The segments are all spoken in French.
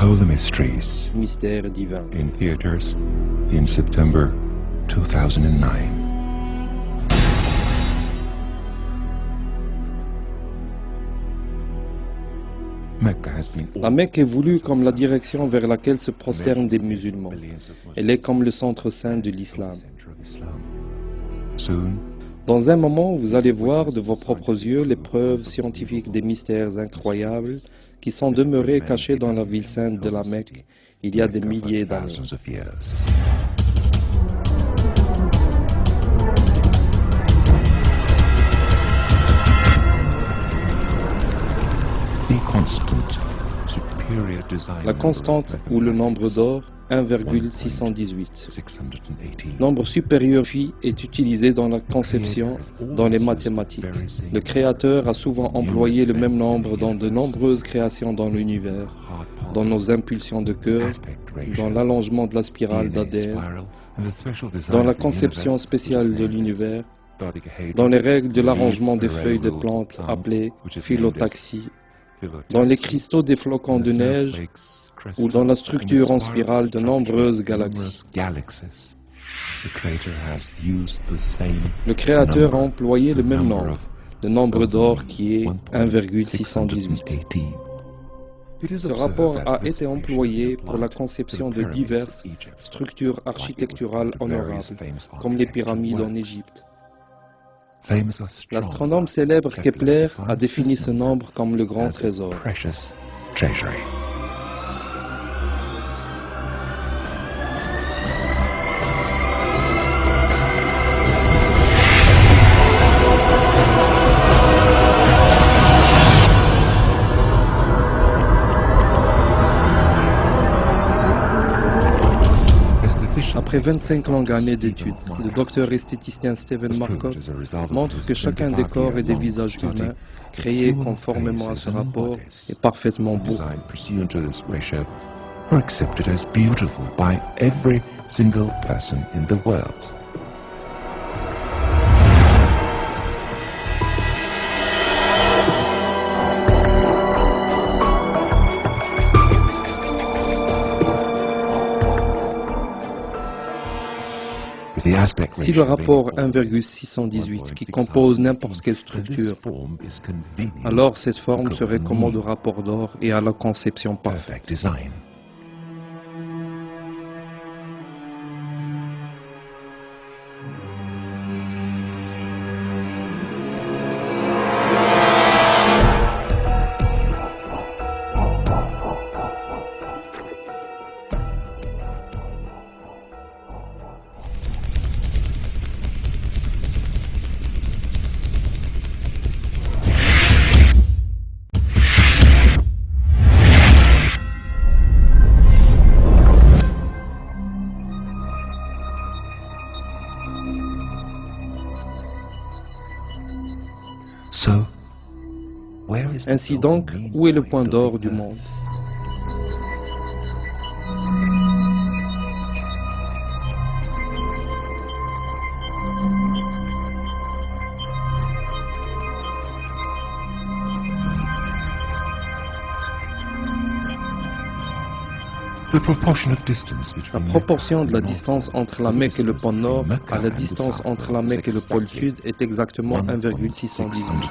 Holy Mysteries Mystère divin. in theaters in September 2009. La Mecque est voulue comme la direction vers laquelle se prosternent des musulmans. Elle est comme le centre saint de l'islam. Soon, Dans un moment, vous allez voir de vos propres yeux les preuves scientifiques des mystères incroyables qui sont demeurés cachés dans la ville sainte de la Mecque il y a des milliers d'années. thousands of years. The constant, superior design La constante ou le nombre d'or, 1,618. 618. Nombre supérieur phi est utilisé dans la conception, dans les mathématiques. Le créateur a souvent employé le même nombre dans de nombreuses créations dans l'univers, dans nos impulsions de cœur, dans l'allongement de la spirale d'Adler, dans la conception spéciale de l'univers, dans les règles de l'arrangement des feuilles de plantes appelées phyllotaxie, dans les cristaux des flocons de neige ou dans la structure en spirale de nombreuses galaxies. Le Créateur a employé le même nombre, le nombre d'or qui est 1,618. Ce rapport a été employé pour la conception de diverses structures architecturales honorables, comme les pyramides en Égypte. L'astronome célèbre Kepler a défini ce nombre comme le grand trésor. Precious treasury. Après 25 longues années d'études, le docteur esthéticien Stephen Marcotte montre que chacun des corps et des visages humains créés conformément à ce rapport est parfaitement beau. Design pursuant to this ratio are accepted as beautiful by every single person in the world. Si le rapport 1,618 qui compose n'importe quelle structure, alors cette forme serait commode au rapport d'or et à la conception parfaite. Design. Ainsi donc, où est le point d'or du monde? The proportion of distance La between proportion de la distance entre la Mecque et le pôle Nord à la distance entre la Mecque et le pôle Sud est exactement 1,618.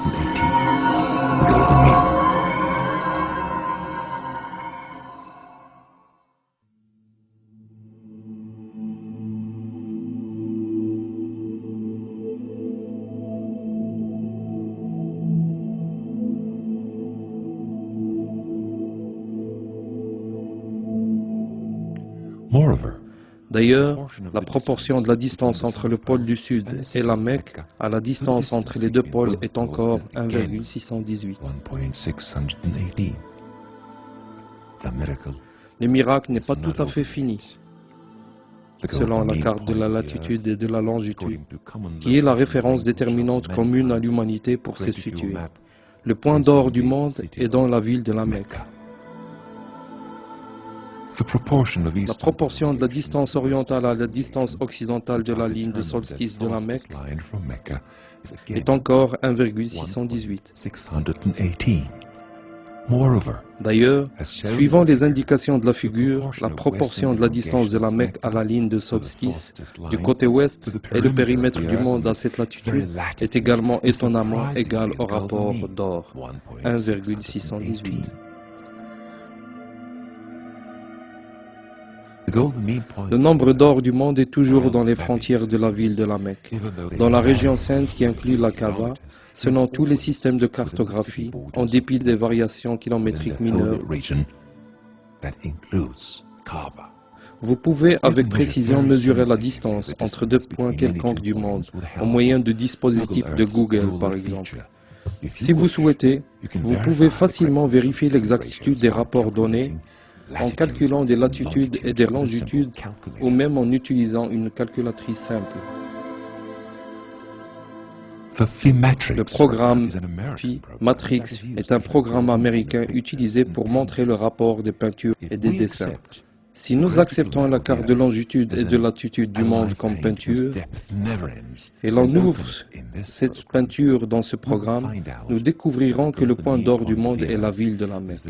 Moreover, D'ailleurs, la proportion de la distance entre le pôle du Sud et la Mecque à la distance entre les deux pôles est encore 1,618. 1.680. The miracle. Le miracle n'est pas tout à fait fini. Selon la carte de la latitude et de la longitude, qui est la référence déterminante commune à l'humanité pour se situer. Le point d'or du monde est dans la ville de la Mecque. La proportion de la distance orientale à la distance occidentale de la ligne de solstice de la Mecque est encore 1,618. Moreover, D'ailleurs, suivant les indications de la figure, la proportion de la distance de la Mecque à la ligne de solstice du côté ouest et le périmètre du monde à cette latitude est également étonnamment égal au rapport d'or, 1,618. Le nombre d'or du monde est toujours dans les frontières de la ville de la Mecque, dans la région sainte qui inclut la Kaaba, selon tous les systèmes de cartographie, en dépit des variations kilométriques mineures. Vous pouvez avec précision mesurer la distance entre deux points quelconques du monde, au moyen de dispositifs de Google par exemple. Si vous souhaitez, vous pouvez facilement vérifier l'exactitude des rapports donnés en calculant des latitudes et des longitudes ou même en utilisant une calculatrice simple. Le programme Phi Matrix est un programme américain utilisé pour montrer le rapport des peintures et des dessins. Si nous acceptons la carte de longitude et de latitude du monde comme peinture, et l'on ouvre cette peinture dans ce programme, nous découvrirons que le point d'or du monde est la ville de la Mecque.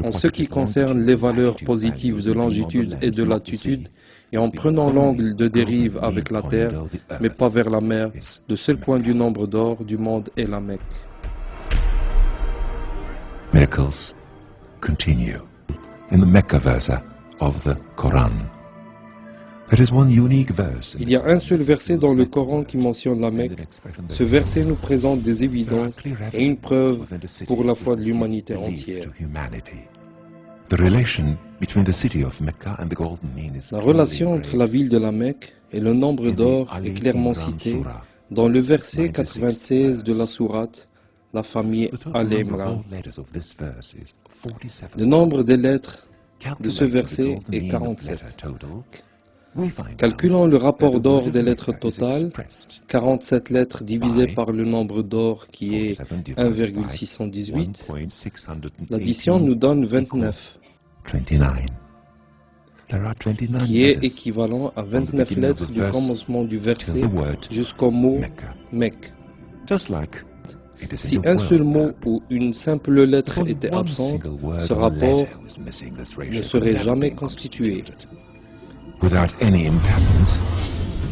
En ce qui concerne les valeurs positives de longitude et de latitude, et en prenant l'angle de dérive avec la Terre, mais pas vers la mer, le seul point du nombre d'or du monde est la Mecque. Miracles continue in the Mecca verse of the Quran. There is one unique verse. Il y a un seul verset dans le Coran qui mentionne la Mecque. Ce verset nous présente des évidences et une preuve pour la foi de l'humanité entière. La relation entre la ville de la Mecque et le nombre d'or est clairement citée dans le verset 96 de la sourate, la famille Al-Imran. Le nombre des lettres de ce verset est 47. Calculons le rapport d'or des lettres totales, 47 lettres divisées par le nombre d'or qui est 1,618. L'addition nous donne 29, qui est équivalent à 29 lettres du commencement du verset jusqu'au mot Mecque. Si un seul mot ou une simple lettre était absente, ce rapport ne serait jamais constitué. Without any impairment,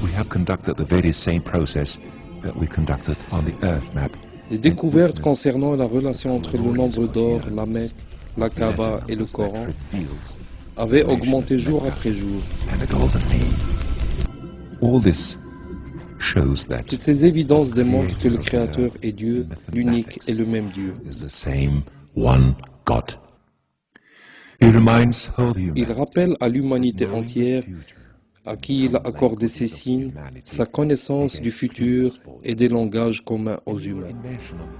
we have conducted the very same process that we conducted on the Earth map. Les découvertes concernant la relation entre le nombre d'or, la Mecque, la Kaaba et le Coran avaient augmenté jour après jour. All this shows that toutes ces évidences démontrent que le Créateur est Dieu, l'unique et le même Dieu. Il rappelle à l'humanité entière, à qui il a accordé ses signes, sa connaissance du futur et des langages communs aux humains.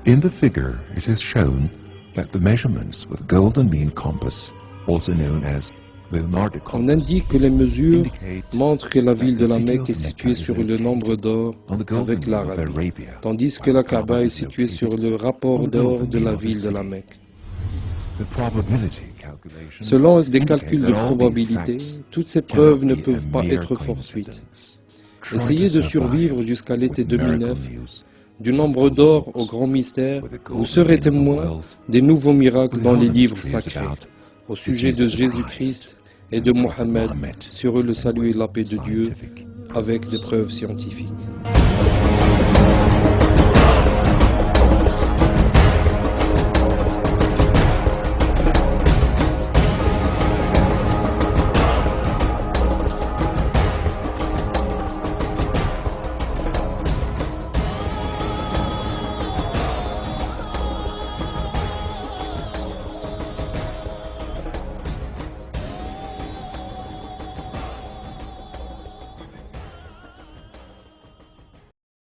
In the figure, it is shown that the measurements with golden mean compass, also known as the Nordic compass, on indique que les mesures montrent que la ville de la Mecque est située sur le nombre d'or avec l'Arabie, tandis que la Kaaba est située sur le rapport d'or de la ville de la Mecque. Selon des calculs de probabilité, toutes ces preuves ne peuvent pas être fortuites. Essayez de survivre jusqu'à l'été 2009. Du nombre d'or au grand mystère, vous serez témoin des nouveaux miracles dans les livres sacrés, au sujet de Jésus-Christ et de Mohammed, sur eux le salut et la paix de Dieu, avec des preuves scientifiques.